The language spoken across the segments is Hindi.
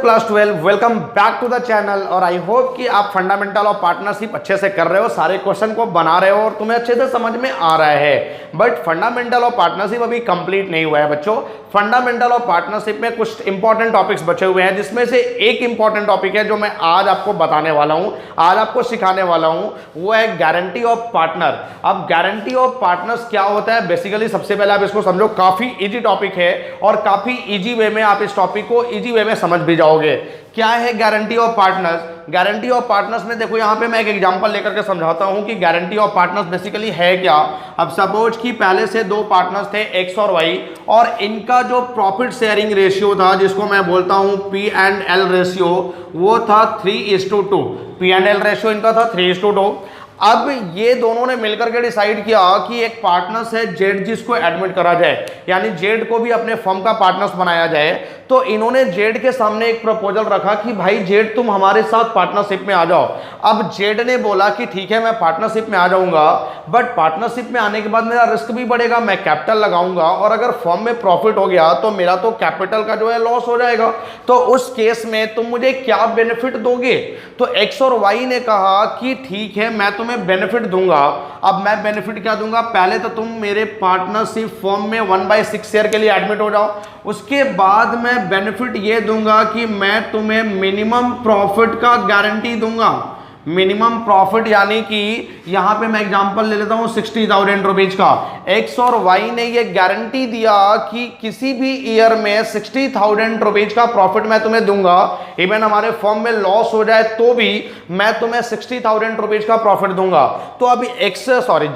Class 12, welcome back to the channel. और आई होप कि आप फंडामेंटल ऑफ पार्टनरशिप अच्छे से कर रहे हो, सारे क्वेश्चन को बना रहे हो और तुम्हें अच्छे से समझ में आ रहा है। बट फंडामेंटल ऑफ पार्टनरशिप अभी कंप्लीट नहीं हुआ है बच्चों। फंडामेंटल ऑफ पार्टनरशिप में कुछ इंपॉर्टेंट टॉपिक्स बचे हुए हैं, जिसमें से एक इंपॉर्टेंट टॉपिक है जो मैं आज आपको बताने वाला हूं, आज आपको सिखाने वाला हूं, वो है गारंटी ऑफ पार्टनर। अब गारंटी ऑफ पार्टनर्स क्या होता है, बेसिकली सबसे पहले आप इसको समझो। काफी इजी टॉपिक है और काफी इजी वे में आप इस टॉपिक को इजी वे में समझ भी जाओगे। क्या है guarantee of partners? Guarantee of partners में देखो, यहां पे मैं एक एग्जांपल लेकर के समझाता हूं कि गारंटी ऑफ पार्टनर्स बेसिकली है क्या। अब सपोज कि पहले से दो पार्टनर्स थे एक्स और वाई, और इनका जो प्रॉफिट शेयरिंग रेशियो था, जिसको मैं बोलता हूं P&L रेशियो, वो था 3:2। P&L रेशियो इनका था 3:2। अब ये दोनों ने मिलकर के डिसाइड किया कि एक पार्टनर्स है जेड, जिसको एडमिट करा जाए, यानी जेड को भी अपने फर्म का पार्टनर्स बनाया जाए। तो इन्होंने जेड के सामने एक प्रपोजल रखा कि भाई जेड, तुम हमारे साथ पार्टनरशिप में आ जाओ। अब जेड ने बोला कि ठीक है, मैं पार्टनरशिप में आ जाऊंगा, बट पार्टनरशिप में आने के बाद मेरा रिस्क भी बढ़ेगा, मैं कैपिटल लगाऊंगा, और अगर फर्म में प्रॉफिट हो गया तो मेरा तो कैपिटल का जो है लॉस हो जाएगा। तो उस केस में तुम मुझे क्या बेनिफिट दोगे? तो एक्स और वाई ने कहा कि ठीक है, मैं तुम्हें बेनिफिट दूंगा। अब मैं बेनिफिट क्या दूंगा? पहले तो तुम मेरे पार्टनरशिप फर्म में 1/6 शेयर के लिए एडमिट हो जाओ। उसके बाद मैं बेनिफिट ये दूंगा कि मैं तुम्हें मिनिमम प्रॉफिट का गारंटी दूंगा। मिनिमम प्रॉफिट यानी कि यहां पे मैं एग्जांपल ले लेता हूं 60,000 रुपीज का। एक्स और वाई ने ये गारंटी दिया कि किसी भी ईयर में 60,000 रुपीज का प्रॉफिट मैं तुम्हें दूंगा। इवन हमारे फर्म में लॉस हो जाए तो भी मैं तुम्हें 60,000 रुपीज का प्रॉफिट दूंगा। तो अभी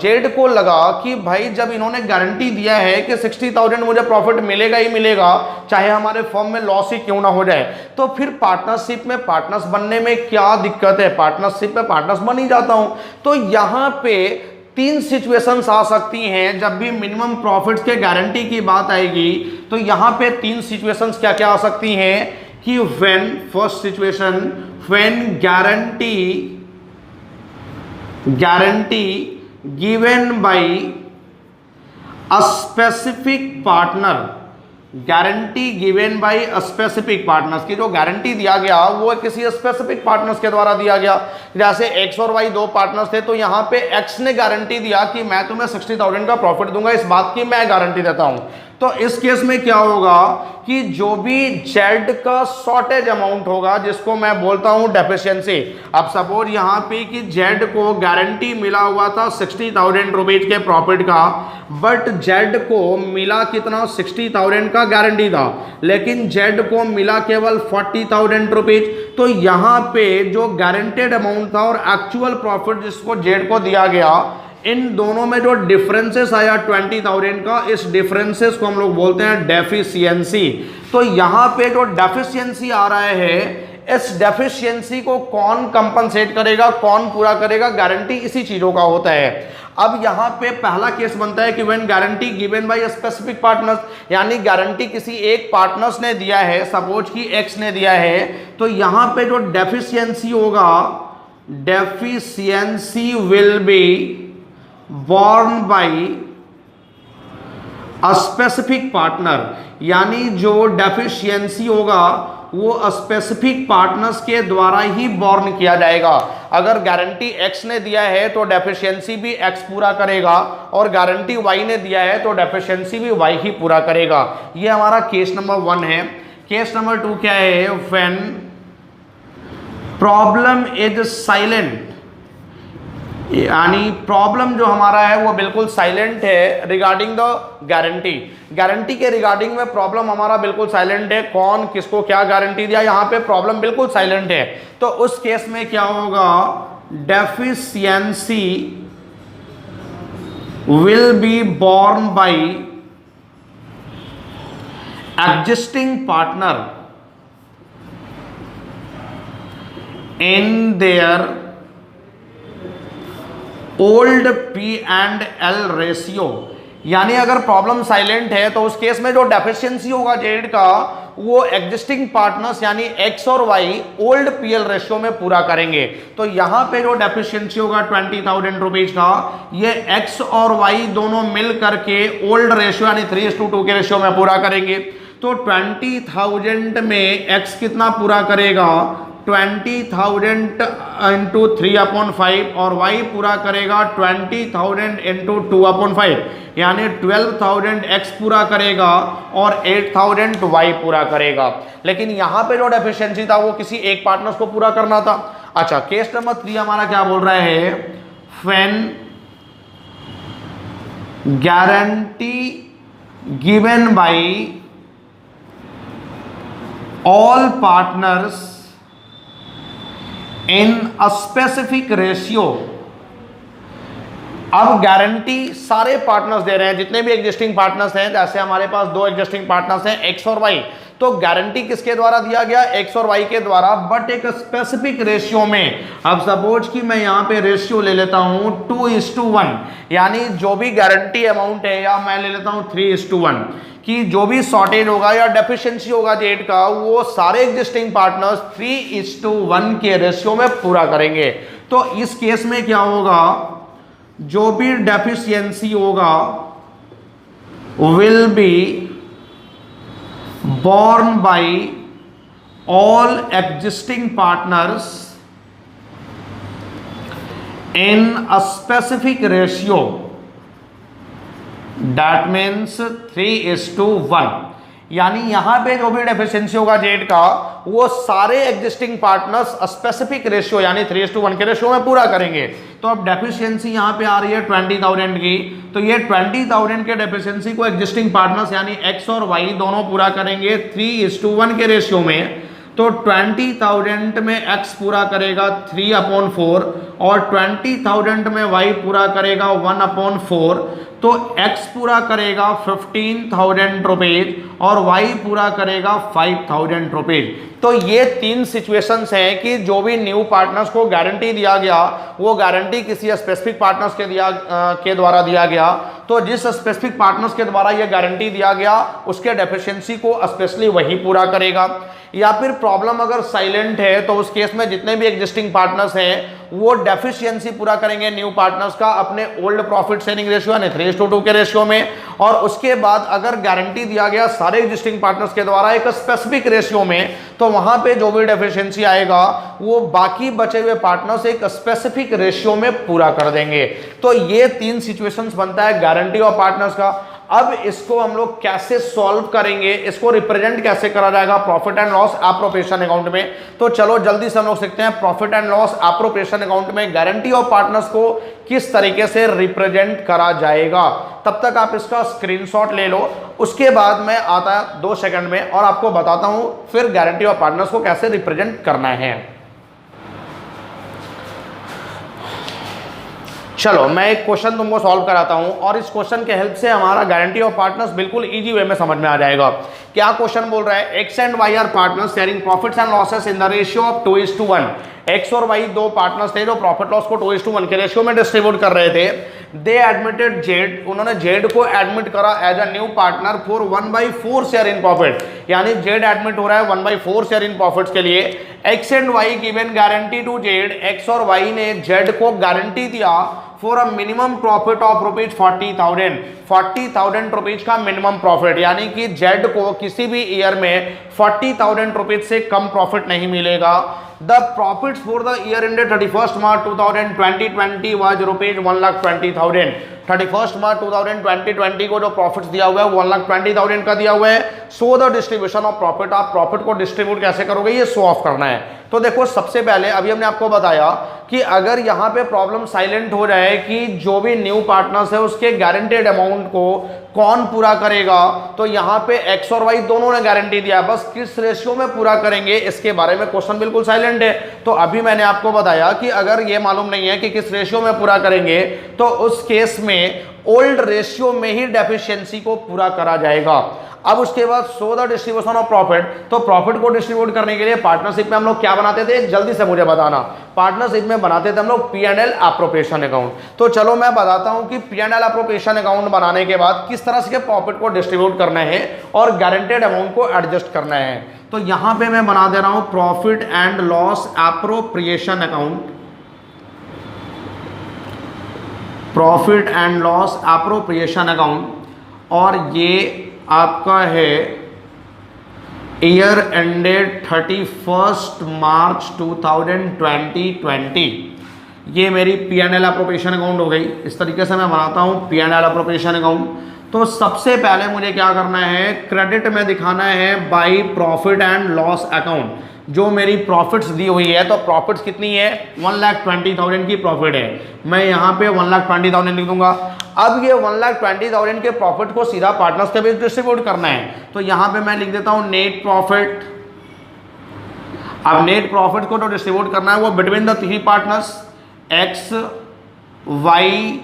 जेड को लगा कि भाई, जब इन्होंने गारंटी दिया है कि 60,000 मुझे प्रॉफिट मिलेगा ही मिलेगा, चाहे हमारे फर्म में लॉस ही क्यों ना हो जाए, तो फिर पार्टनरशिप में पार्टनर्स बनने में क्या दिक्कत है? पार्टनरशिप में पार्टनर्स बन ही जाता हूं। तो यहां पे तीन सिचुएशंस आ सकती हैं जब भी मिनिमम प्रॉफिट्स के गारंटी की बात आएगी। तो यहां पे तीन सिचुएशंस क्या क्या आ सकती हैं कि first situation, when guarantee given by a specific partner, guarantee given by specific partners की जो गारंटी दिया गया वो किसी स्पेसिफिक पार्टनर्स के द्वारा दिया गया। जैसे एक्स और वाई दो पार्टनर्स थे, तो यहां पे एक्स ने गारंटी दिया कि मैं तुम्हें 60,000 का प्रॉफिट दूंगा, इस बात की मैं गारंटी देता हूं। तो इस केस में क्या होगा कि जो भी जेड का शॉर्टेज अमाउंट होगा, जिसको मैं बोलता हूं डेफिशिएंसी। अब सपोज यहां पे कि जेड को गारंटी मिला हुआ था 60,000 रुपीज के प्रॉफिट का, बट जेड को मिला कितना? 60,000 का गारंटी था, लेकिन जेड को मिला केवल 40,000 रुपीज। तो यहां पे जो गारंटेड अमाउंट था और एक्चुअल प्रॉफिट जिसको जेड को दिया गया, इन दोनों में जो डिफरेंसेस आया 20,000 का, इस डिफरेंसेस को हम लोग बोलते हैं डेफिशिएंसी। तो यहां पे जो डेफिशिएंसी आ रहा है, इस डेफिशिएंसी को कौन कंपनसेट करेगा, कौन पूरा करेगा? गारंटी इसी चीजों का होता है। अब यहां पे पहला केस बनता है कि when guarantee given by specific partners, यानी गारंटी किसी एक पार्टनर्स ने दिया है, सपोज कि एक्स ने दिया है, तो यहां पे जो डेफिशिएंसी होगा, deficiency will B borne by a specific partner, यानी जो डेफिशिएंसी होगा वो स्पेसिफिक पार्टनर्स के द्वारा ही बॉर्न किया जाएगा। अगर गारंटी एक्स ने दिया है तो डेफिशिएंसी भी एक्स पूरा करेगा, और गारंटी वाई ने दिया है तो डेफिशिएंसी भी वाई ही पूरा करेगा। ये हमारा केस नंबर 1 है। केस नंबर 2 क्या है? व्हेन प्रॉब्लम इज साइलेंट, यानी प्रॉब्लम जो हमारा है वो बिल्कुल साइलेंट है रिगार्डिंग द गारंटी। गारंटी के रिगार्डिंग में प्रॉब्लम हमारा बिल्कुल साइलेंट है। कौन किसको क्या गारंटी दिया, यहां पे प्रॉब्लम बिल्कुल साइलेंट है। तो उस केस में क्या होगा? Deficiency will be borne by existing partner in their old P&L ratio. यानी अगर प्रॉब्लम साइलेंट है तो उस केस में जो डेफिशिएंसी होगा जेड का, वो एग्जिस्टिंग पार्टनर्स यानी एक्स और वाई ओल्ड PL रेशियो में पूरा करेंगे। तो यहां पे जो डेफिशिएंसी होगा 20,000 रुपीज का, ये एक्स और वाई दोनों मिल करके ओल्ड रेशियो यानी 3:2 के रेशियो में पूरा करेंगे। तो 20,000 में x कितना पूरा करेगा, 20,000 इंटू 3/5 और y पूरा करेगा 20,000 इंटू 2/5, यानी 12,000 x पूरा करेगा और 8,000 y पूरा करेगा। लेकिन यहां पे जो डेफिशिएंसी था वो किसी एक पार्टनर्स को पूरा करना था। अच्छा, केस नंबर 3 हमारा क्या बोल रहा है, when guarantee given by all partners in a specific ratio. अब गारंटी सारे पार्टनर्स दे रहे हैं, जितने भी एग्जिस्टिंग पार्टनर्स हैं, जैसे हमारे पास दो एग्जिस्टिंग पार्टनर्स हैं एक्स और वाई, तो गारंटी किसके द्वारा दिया गया, एक्स और वाई के द्वारा, बट एक स्पेसिफिक रेशियो में। अब सपोज कि मैं यहां पे रेशियो ले लेता हूं 2:1, यानी जो भी गारंटी अमाउंट है, या मैं ले लेता हूं 3:1, कि जो भी शॉर्टेज होगा या डेफिशिएंसी होगा जेड का, वो सारे एग्जिस्टिंग पार्टनर्स 3:1 के रेशियो में पूरा करेंगे। तो इस केस में क्या होगा, जो भी डेफिशिएंसी होगा will be borne by all existing partners in a specific ratio, that means 3:1। यानी यहां पे जो भी डेफिशिएंसी होगा जेड का, वो सारे एग्जिस्टिंग पार्टनर्स स्पेसिफिक रेशियो यानी 3:1 के रेशियो में पूरा करेंगे। तो अब डेफिशिएंसी यहां पे आ रही है 20,000 की, तो ये 20,000 के डेफिशिएंसी को एग्जिस्टिंग पार्टनर्स यानी एक्स और वाई दोनों पूरा करेंगे 3:1 के रेशियो में। तो 20,000 में x पूरा करेगा 3/4 और 20,000 में y पूरा करेगा 1/4। तो x पूरा करेगा 15,000 रुपीज और y पूरा करेगा 5,000 रुपीज। तो ये तीन सिचुएशंस हैं कि जो भी न्यू पार्टनर्स को गारंटी दिया गया, वो गारंटी किसी स्पेसिफिक पार्टनर्स के द्वारा दिया गया। तो जिस स्पेसिफिक पार्टनर्स के द्वारा ये गारंटी दिया गया, उसके डेफिशिएंसी को स्पेशली वही पूरा करेगा। या फिर प्रॉब्लम अगर साइलेंट है, तो उस केस में जितने भी एग्जिस्टिंग पार्टनर्स हैं वो डेफिशिएंसी पूरा करेंगे न्यू पार्टनर्स का अपने ओल्ड प्रॉफिट शेयरिंग रेशियो यानी 3:2 के रेशियो में। और उसके बाद अगर गारंटी दिया गया सारे एग्जिस्टिंग पार्टनर्स के द्वारा एक स्पेसिफिक रेशियो में, तो वहां पे जो भी डेफिशिएंसी आएगा वो बाकी बचे हुए पार्टनर्स एक स्पेसिफिक रेशियो में पूरा कर देंगे। तो ये तीन सिचुएशंस बनता है गारंटी ऑफ पार्टनर्स का। अब इसको हम लोग कैसे सॉल्व करेंगे, इसको रिप्रेजेंट कैसे करा जाएगा profit and loss appropriation account में। तो चलो जल्दी से हम लोग सीखते हैं profit and loss appropriation account में गारंटी ऑफ पार्टनर्स को किस तरीके से रिप्रेजेंट करा जाएगा। तब तक आप इसका स्क्रीनशॉट ले लो, उसके बाद मैं आता 2 सेकंड में और आपको बताता हूं फिर गारंटी ऑफ पार्टनर्स को कैसे रिप्रेजेंट करना है। चलो मैं एक क्वेश्चन तुमको सॉल्व कराता हूं और इस क्वेश्चन के हेल्प से हमारा गारंटी ऑफ पार्टनर्स बिल्कुल इजी वे में समझ में आ जाएगा। क्या क्वेश्चन बोल रहा है, X and Y are partners sharing profits and losses in the ratio of 2:1। X और वाई दो पार्टनर्स थे जो प्रॉफिट लॉस को 2:1 के रेशियो में डिस्ट्रीब्यूट कर रहे थे। दे एडमिटेड जेड, उन्होंने जेड को एडमिट करा as a new partner for 1/4 share in profit, यानी जेड एडमिट हो रहा है 1/4 शेयर इन प्रॉफिट्स के लिए। X and Y given guarantee to Z, X और वाई ने जेड को गारंटी दिया for a minimum profit of rupees 40,000 rupees का मिनिमम प्रॉफिट, यानी कि जेड को किसी भी ईयर में 40,000 रुपीज से कम प्रॉफिट नहीं मिलेगा। The profits for the year ended 31 March 2020 was rupees 1,20,000। 31 मार्च 2020 को जो प्रॉफिट्स दिया हुआ है 1,20,000 का दिया हुआ है। So the distribution of profit, आप प्रॉफिट को डिस्ट्रीब्यूट कैसे करोगे ये शो ऑफ करना है। तो देखो सबसे पहले अभी हमने आपको बताया कि अगर यहाँ पे प्रॉब्लम साइलेंट हो जाए कि जो भी न्यू पार्टनर्स है उसके गारंटेड अमाउंट को कौन पूरा करेगा, तो यहाँ पे एक्स और वाई दोनों ने गारंटी दिया, बस किस रेशियो में पूरा करेंगे इसके बारे में क्वेश्चन बिल्कुल साइलेंट है। तो अभी मैंने आपको बताया कि अगर ये मालूम नहीं है कि किस रेशियो में पूरा करेंगे, तो उस केस में ओल्ड रेशियो में ही डेफिशिएंसी को पूरा करा जाएगा। अब उसके बाद so the distribution of profit, तो प्रॉफिट को डिस्ट्रीब्यूट करने के लिए पार्टनरशिप में हम लोग क्या बनाते थे, जल्दी से मुझे बताना। पार्टनरशिप में बनाते थे हम लोग P&L एप्रोप्रिएशन अकाउंट। तो चलो मैं बताता हूं कि P&L एप्रोप्रिएशन अकाउंट बनाने के बाद किस तरह से प्रॉफिट को डिस्ट्रीब्यूट करना है और गारंटेड अमाउंट को एडजस्ट करना है। तो यहां पे मैं बना दे रहा हूं profit and loss appropriation account, profit and loss appropriation account, और ये आपका है ईयर एंडेड 31 मार्च 2020। ये मेरी P&L अप्रोप्रिएशन अकाउंट हो गई। इस तरीके से मैं बनाता हूँ P&L अप्रोप्रिएशन अकाउंट। तो सबसे पहले मुझे क्या करना है, क्रेडिट में दिखाना है by profit and loss account, जो मेरी प्रॉफिट्स दी हुई है। तो प्रॉफिट्स कितनी है, 1,20,000 की प्रॉफिट है। मैं यहाँ पे 1,20,000 लिख दूंगा। अब ये 1,20,000 के प्रॉफिट को सीधा पार्टनर्स के बीच डिस्ट्रीब्यूट करना है। तो यहाँ पे मैं लिख देता हूँ नेट प्रॉफिट। अब नेट प्रॉफिट को तो डिस्ट्रीब्यूट करना है वो between the three partners X Y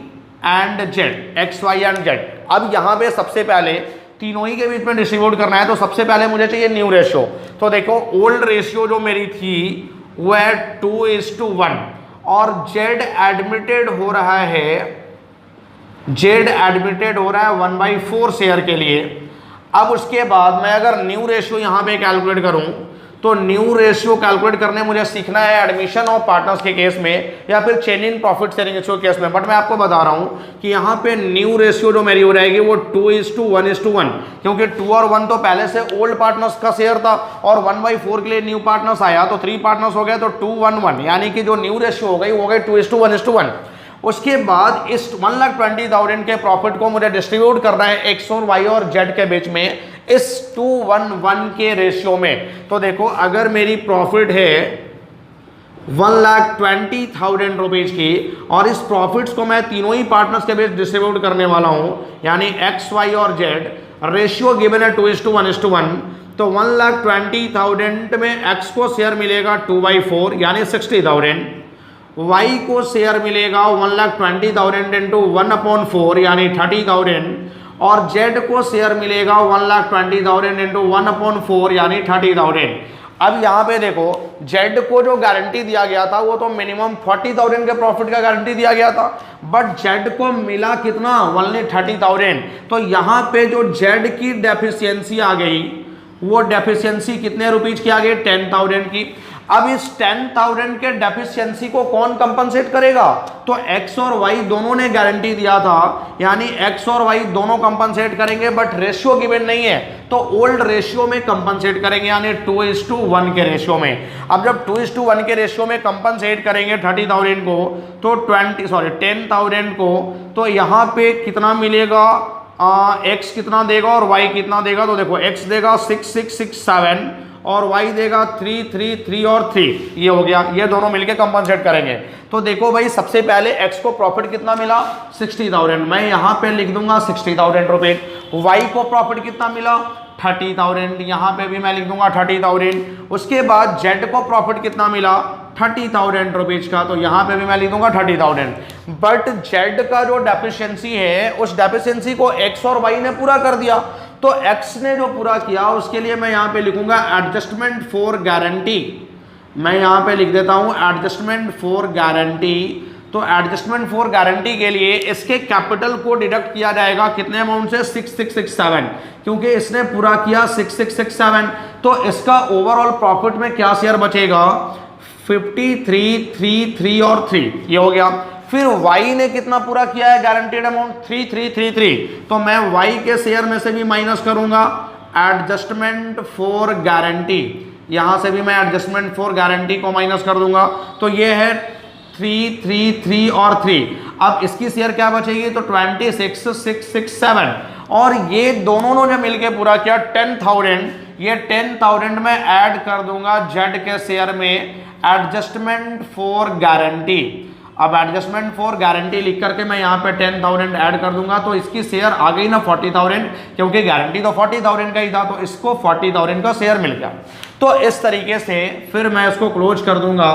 and Z, X Y and Z. अब यहाँ पे सबसे पहले तीनों ही के बीच में डिस्ट्रीब्यूट करना है। तो सबसे पहले मुझे चाहिए न्यू रेशियो। तो देखो ओल्ड रेशियो जो मेरी थी वो है 2:1 और जेड एडमिटेड हो रहा है, जेड एडमिटेड हो रहा है 1/4 शेयर के लिए। अब उसके बाद मैं अगर न्यू रेशियो यहाँ पे कैलकुलेट करूँ तो न्यू रेशियो कैलकुलेट करने मुझे सीखना है एडमिशन ऑफ पार्टनर्स के केस में या फिर change in profit sharing ratio के केस में। बट मैं आपको बता रहा हूँ कि यहाँ पे न्यू रेशियो जो मेरी हो रहेगी वो 2:1, क्योंकि 2 और 1 तो पहले से ओल्ड पार्टनर्स का शेयर था और 1/4 के लिए न्यू पार्टनर्स आया तो 3 पार्टनर्स हो गए तो 2:1, यानी कि जो न्यू रेशियो हो गई 2:1। उसके बाद इस 1,20,000 के प्रॉफिट को मुझे डिस्ट्रीब्यूट करना है एक्स और वाई और जेड के बीच में इस 2:1 के रेशियो में। तो देखो अगर मेरी प्रॉफिट है 1,20,000 रुपीज की और इस प्रॉफिट्स को मैं तीनों ही पार्टनर्स के बीच डिस्ट्रीब्यूट करने वाला हूं, यानी एक्स वाई और जेड, रेशियो गिवन है 2:1, तो 1,20,000 में एक्स को शेयर मिलेगा 2/4 यानी 60,000, वाई को शेयर मिलेगा 1,20,000 इंटू 1/4 यानी 30,000 और जेड को शेयर मिलेगा 1,20,000 इंटू 1/4 यानी 30,000। अब यहाँ पे देखो जेड को जो गारंटी दिया गया था वो तो मिनिमम 40,000 के प्रॉफिट का गारंटी दिया गया था, बट जेड को मिला कितना, ओनली 30,000। तो यहाँ पे जो जेड की डेफिशिएंसी आ गई वो डेफिशिएंसी कितने रुपीज की आ गई, 10,000 की। अब इस 10,000 के डेफिशिएंसी को कौन कंपनसेट करेगा, तो एक्स और वाई दोनों ने गारंटी दिया था, यानी एक्स और वाई दोनों कंपनसेट करेंगे, बट रेशियो गिवन नहीं है तो ओल्ड रेशियो में कंपनसेट करेंगे, यानी 2:1 के रेशियो में। अब जब 2:1 के रेशियो में कंपनसेट करेंगे 30,000 को तो 10,000 को, तो यहाँ पे कितना मिलेगा, एक्स कितना देगा और वाई कितना देगा। तो देखो एक्स देगा 6,667 और y देगा 3, 3, 3 और 3, ये हो गया। ये दोनों मिलके कंपनसेट करेंगे। तो देखो भाई सबसे पहले x को प्रॉफिट कितना मिला, 60,000, मैं यहाँ पे लिख दूंगा 60,000 रुपए। y को प्रॉफिट कितना मिला, 30,000, यहाँ पे भी मैं लिख दूंगा 30,000। उसके बाद z को प्रॉफिट कितना मिला, 30,000 रुपीज का, तो यहाँ पे भी मैं लिख दूंगा 30,000। बट z का जो डेफिशिएंसी है उस डेफिशिएंसी को x और y ने पूरा कर दिया। तो x ने जो पूरा किया उसके लिए मैं यहाँ पे लिखूंगा एडजस्टमेंट फॉर गारंटी। मैं यहाँ पे लिख देता हूँ एडजस्टमेंट फॉर गारंटी। तो एडजस्टमेंट फॉर गारंटी के लिए इसके कैपिटल को डिडक्ट किया जाएगा कितने अमाउंट से, 6,667, क्योंकि इसने पूरा किया 6,667। तो इसका ओवरऑल प्रॉफिट में क्या शेयर बचेगा, 53, 3, 3 और 3, ये हो गया। फिर y ने कितना पूरा किया है गारंटेड अमाउंट, 3,333, तो मैं y के शेयर में से भी माइनस करूंगा एडजस्टमेंट फॉर गारंटी, यहां से भी मैं एडजस्टमेंट फॉर गारंटी को माइनस कर दूंगा। तो ये है 3, 3, 3 और 3। अब इसकी शेयर क्या बचेगी, तो 26,667 और ये दोनों ने मिलके पूरा किया 10,000। ये 10,000 में ऐड कर दूंगा जेड के शेयर में एडजस्टमेंट फॉर गारंटी। अब एडजस्टमेंट फॉर गारंटी लिख करके मैं यहाँ पे 10,000 ऐड कर दूंगा तो इसकी शेयर आ गई ना 40,000, क्योंकि गारंटी तो 40,000 का ही था, तो इसको 40,000 का शेयर मिल गया। तो इस तरीके से फिर मैं इसको क्लोज कर दूंगा।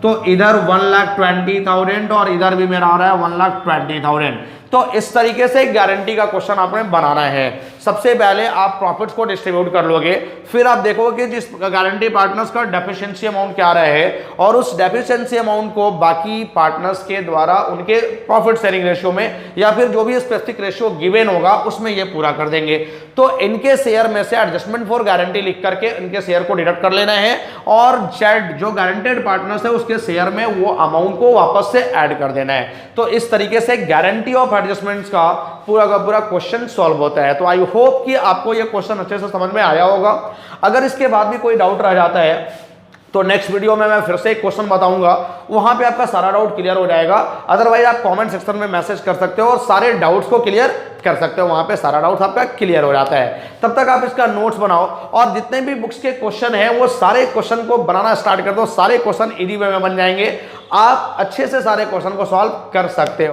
तो इधर 1,20,000 और इधर भी मेरा आ रहा है 1,20,000। तो इस तरीके से गारंटी का क्वेश्चन आपने बनाना है। सबसे पहले आप प्रॉफिट्स को डिस्ट्रीब्यूट कर लोगे, फिर आप देखोगे कि जिस गारंटी पार्टनर्स का डेफिशिएंसी अमाउंट क्या रहा है और उस डेफिशिएंसी अमाउंट को बाकी पार्टनर्स के द्वारा उनके प्रॉफिट शेयरिंग रेशियो में या फिर जो भी स्पेसिफिक रेशियो गिवन होगा उसमें ये पूरा कर देंगे। तो इनके शेयर में से एडजस्टमेंट फॉर गारंटी लिख करके इनके शेयर को डिडक्ट कर लेना है और जेड जो गारंटेड पार्टनर्स है उसके शेयर में वो अमाउंट को वापस से ऐड कर देना है। तो इस तरीके से गारंटी ऑफ एडजस्टमेंट्स का पूरा क्वेश्चन सॉल्व होता है। तो आई होप कि आपको ये क्वेश्चन अच्छे से समझ में आया होगा। अगर इसके बाद भी कोई डाउट रह जाता है तो नेक्स्ट वीडियो में मैं फिर से एक क्वेश्चन बताऊंगा, वहां पे आपका सारा डाउट क्लियर हो जाएगा। अदरवाइज आप कमेंट सेक्शन में मैसेज कर सकते हो और सारे डाउट्स को क्लियर कर सकते हो, वहां पे सारा डाउट आपका क्लियर हो जाता है। तब तक आप इसका नोट्स बनाओ और जितने भी बुक्स के क्वेश्चन हैं वो सारे क्वेश्चन को बनाना स्टार्ट कर दो। सारे क्वेश्चन इजी वे में बन जाएंगे, आप अच्छे से सारे क्वेश्चन को सॉल्व कर सकते हो।